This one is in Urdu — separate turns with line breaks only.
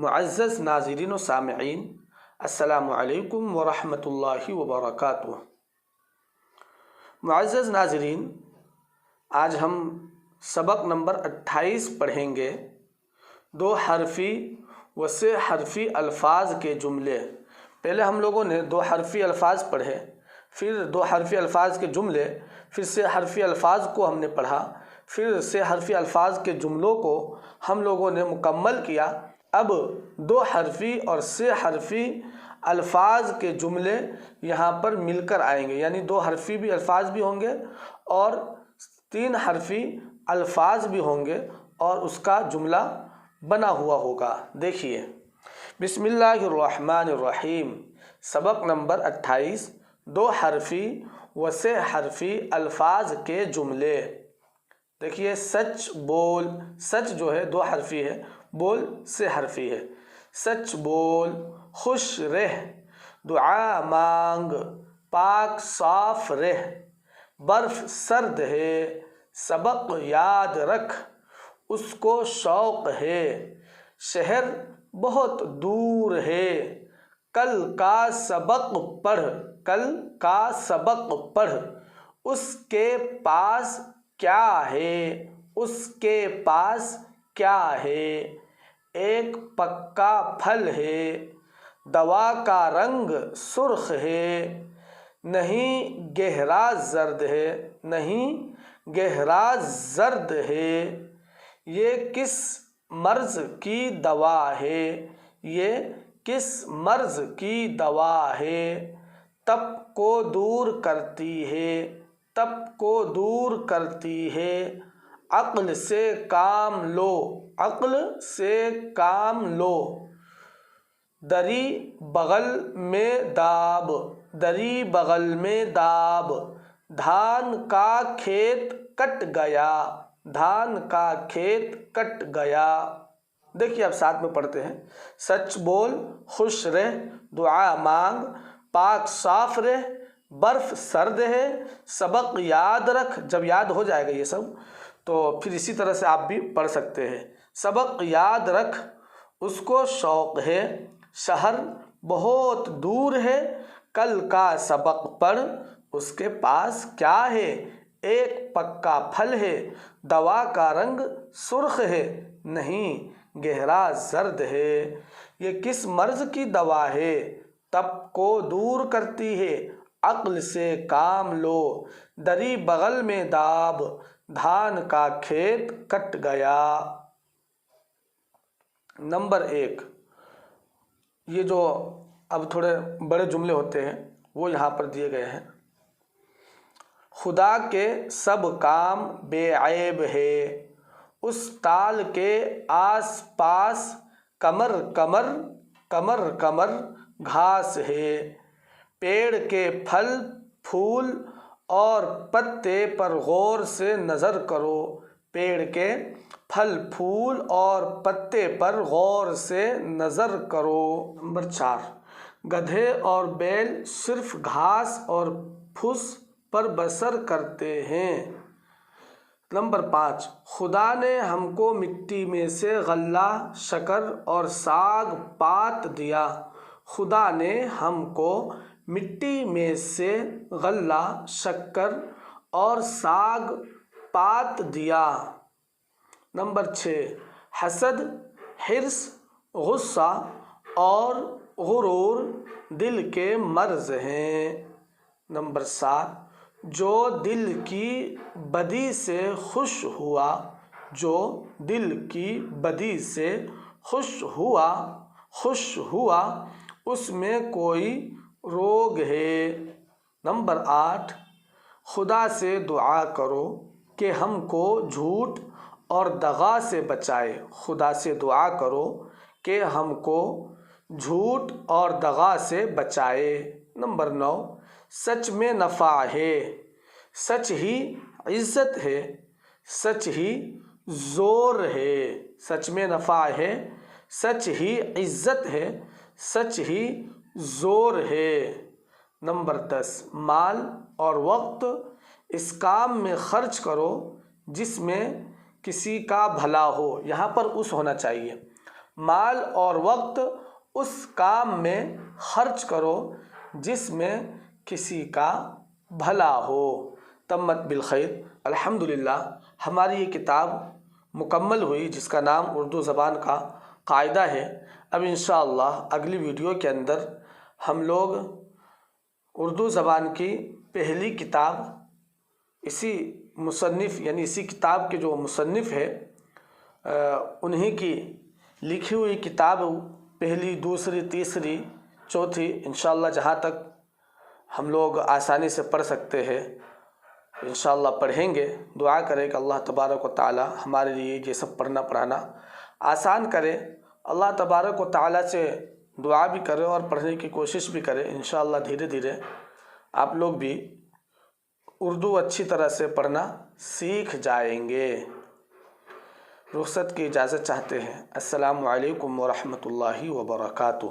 معزز ناظرین و سامعین، السلام علیکم ورحمۃ اللہ وبرکاتہ۔ معزز ناظرین، آج ہم سبق نمبر 28 پڑھیں گے۔ دو حرفی و سے حرفی الفاظ کے جملے۔ پہلے ہم لوگوں نے دو حرفی الفاظ پڑھے، پھر دو حرفی الفاظ کے جملے، پھر سے حرفی الفاظ کو ہم نے پڑھا، پھر سے حرفی الفاظ کے جملوں کو ہم لوگوں نے مکمل کیا۔ اب دو حرفی اور سے حرفی الفاظ کے جملے یہاں پر مل کر آئیں گے، یعنی دو حرفی بھی الفاظ بھی ہوں گے اور تین حرفی الفاظ بھی ہوں گے اور اس کا جملہ بنا ہوا ہوگا۔ دیکھیے، بسم اللہ الرحمن الرحیم، سبق نمبر 28، دو حرفی و سے حرفی الفاظ کے جملے۔ دیکھیے، سچ بول، سچ جو ہے دو حرفی ہے، بول سے حرفی ہے۔ سچ بول، خوش رہ، دعا مانگ، پاک صاف رہ، برف سرد ہے، سبق یاد رکھ، اس کو شوق ہے، شہر بہت دور ہے، کل کا سبق پڑھ، کل کا سبق پڑھ، اس کے پاس کیا ہے، اس کے پاس کیا ہے، ایک پکا پھل ہے، دوا کا رنگ سرخ ہے، نہیں گہرا زرد ہے، نہیں گہرا زرد ہے، یہ کس مرض کی دوا ہے، یہ کس مرض کی دوا ہے، تپ کو دور کرتی ہے، تپ کو دور کرتی ہے، عقل سے کام لو، عقل سے کام لو، دری بغل میں داب، دری بغل میں داب، دھان کا کھیت کٹ گیا، دھان کا کھیت کٹ گیا۔ دیکھیے، اب ساتھ میں پڑھتے ہیں۔ سچ بول، خوش رہ، دعا مانگ، پاک صاف رہ، برف سرد ہے، سبق یاد رکھ۔ جب یاد ہو جائے گا یہ سب تو پھر اسی طرح سے آپ بھی پڑھ سکتے ہیں۔ سبق یاد رکھ، اس کو شوق ہے، شہر بہت دور ہے، کل کا سبق پڑھ، اس کے پاس کیا ہے، ایک پکا پھل ہے، دوا کا رنگ سرخ ہے، نہیں گہرا زرد ہے، یہ کس مرض کی دوا ہے، تپ کو دور کرتی ہے، عقل سے کام لو، دری بغل میں داب، دھان کا کھیت کٹ گیا۔ نمبر 1، یہ جو اب تھوڑے بڑے جملے ہوتے ہیں وہ یہاں پر دیے گئے ہیں۔ خدا کے سب کام بے عیب ہے، اس تال کے آس پاس کمر کمر کمر کمر گھاس ہے، پیڑ کے پھل پھول اور پتے پر غور سے نظر کرو، پیڑ کے پھل پھول اور پتے پر غور سے نظر کرو۔ نمبر 4، گدھے اور بیل صرف گھاس اور پھوس پر بسر کرتے ہیں۔ نمبر 5، خدا نے ہم کو مٹی میں سے غلہ، شکر اور ساگ پات دیا، خدا نے ہم کو مٹی میں سے غلہ، شکر اور ساگ پات دیا۔ نمبر 6، حسد، حرص، غصہ اور غرور دل کے مرض ہیں۔ نمبر 7، جو دل کی بدی سے خوش ہوا، جو دل کی بدی سے خوش ہوا اس میں کوئی روگ ہے۔ نمبر 8، خدا سے دعا کرو کہ ہم کو جھوٹ اور دغا سے بچائے، خدا سے دعا کرو کہ ہم کو جھوٹ اور دغا سے بچائے۔ نمبر 9، سچ میں نفع ہے، سچ ہی عزت ہے، سچ ہی زور ہے، سچ میں نفع ہے، سچ ہی عزت ہے، سچ ہی زور ہے۔ نمبر 10، مال اور وقت اس کام میں خرچ کرو جس میں کسی کا بھلا ہو، یہاں پر اس ہونا چاہیے، مال اور وقت اس کام میں خرچ کرو جس میں کسی کا بھلا ہو۔ تمت بالخیر۔ الحمدللہ ہماری یہ کتاب مکمل ہوئی جس کا نام اردو زبان کا قاعدہ ہے۔ اب انشاءاللہ اگلی ویڈیو کے اندر ہم لوگ اردو زبان کی پہلی کتاب اسی مصنف یعنی اسی کتاب کے جو مصنف ہے انہی کی لکھی ہوئی کتاب پہلی، دوسری، تیسری، چوتھی انشاءاللہ جہاں تک ہم لوگ آسانی سے پڑھ سکتے ہیں انشاءاللہ پڑھیں گے۔ دعا کریں کہ اللہ تبارک و تعالی ہمارے لیے یہ سب پڑھنا پڑھانا آسان کرے۔ اللہ تبارک و تعالی سے دعا بھی کرے اور پڑھنے کی کوشش بھی کرے۔ انشاءاللہ دھیرے دھیرے آپ لوگ بھی اردو اچھی طرح سے پڑھنا سیکھ جائیں گے۔ رخصت کی اجازت چاہتے ہیں۔ السلام علیکم ورحمۃ اللہ وبرکاتہ۔